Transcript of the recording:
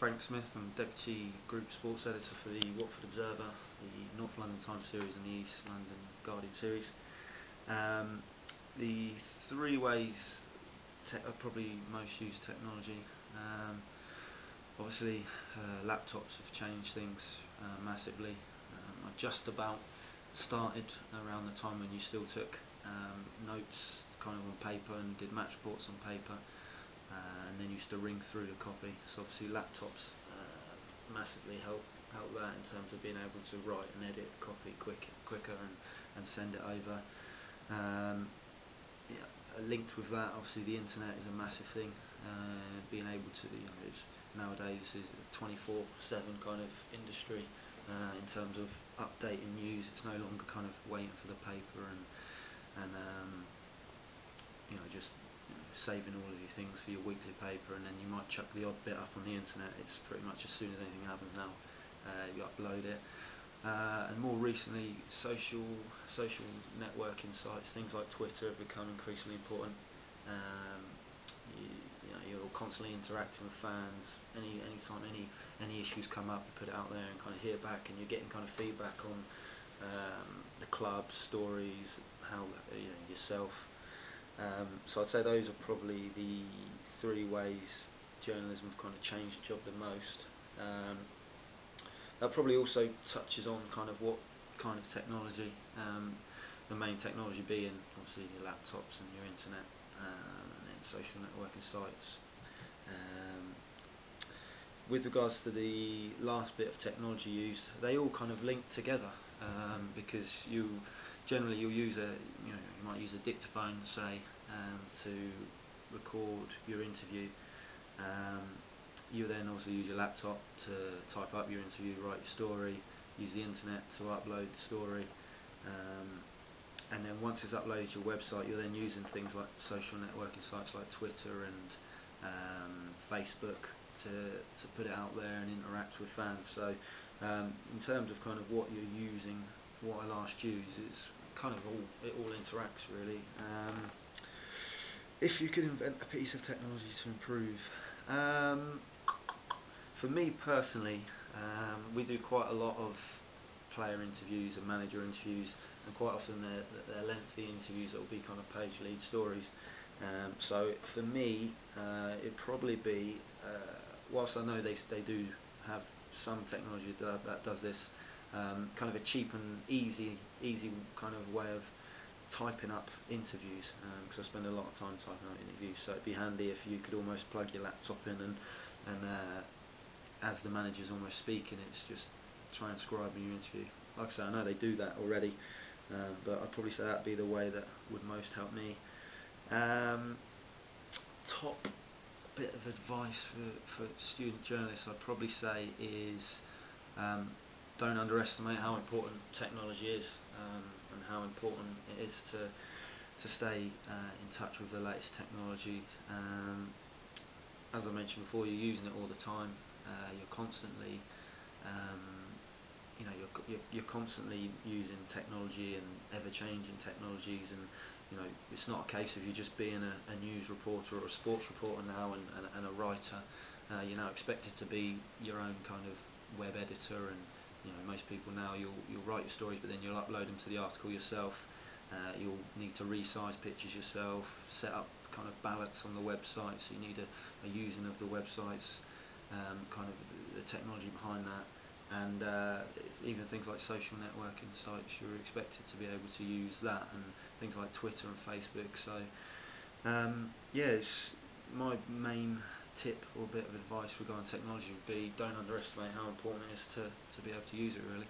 Frank Smith. I'm Deputy Group Sports Editor for the Watford Observer, the North London Times series and the East London Guardian series. The three ways are probably most used technology. Obviously, laptops have changed things massively. I just about started around the time when you still took notes kind of on paper and did match reports on paper. And then used to ring through the copy. So obviously laptops massively help that in terms of being able to write and edit copy quicker and send it over. Linked with that, obviously the internet is a massive thing. Being able to, nowadays is a 24/7 kind of industry in terms of updating news. It's no longer kind of waiting for the paper and just saving all of your things for your weekly paper, and then you might chuck the odd bit up on the internet. It's pretty much as soon as anything happens now, you upload it. And more recently, social networking sites, things like Twitter, have become increasingly important. You're constantly interacting with fans. Anytime any issues come up, you put it out there and kind of hear back, and you're getting kind of feedback on the club stories, how yourself. So I'd say those are probably the three ways journalism have kind of changed the job the most. That probably also touches on kind of what kind of technology, the main technology being obviously your laptops and your internet, and then social networking sites. With regards to the last bit of technology used, they all kind of link together because you'll use you might use a dictaphone, say, to record your interview. You then also use your laptop to type up your interview, write your story, use the internet to upload the story, and then once it's uploaded to your website, you're then using things like social networking sites like Twitter and Facebook to put it out there and interact with fans. So in terms of kind of what you're using, what I last used, it's kind of it all interacts really. If you could invent a piece of technology to improve, for me personally, we do quite a lot of player interviews and manager interviews, and quite often they're lengthy interviews that will be kind of page lead stories. So for me, it'd probably be, whilst I know they do have some technology that does this, kind of a cheap and easy kind of way of typing up interviews, because I spend a lot of time typing up interviews, so it'd be handy if you could almost plug your laptop in and as the manager's almost speaking, it's just transcribing your interview. Like I say, I know they do that already, but I'd probably say that'd be the way that would most help me. Top bit of advice for student journalists, I'd probably say is don't underestimate how important technology is, and how important it is to stay in touch with the latest technology. As I mentioned before, you're using it all the time. You're constantly you're constantly using technology and ever-changing technologies, and it's not a case of you just being a news reporter or a sports reporter now and a writer. You're now expected to be your own kind of web editor, and most people now you'll write your stories, but then you'll upload them to the article yourself. You'll need to resize pictures yourself, set up kind of ballots on the website, so you need a using of the websites, kind of the technology behind that, and even things like social networking sites, you're expected to be able to use that, and things like Twitter and Facebook. So my main tip or bit of advice regarding technology would be don't underestimate how important it is to be able to use it really.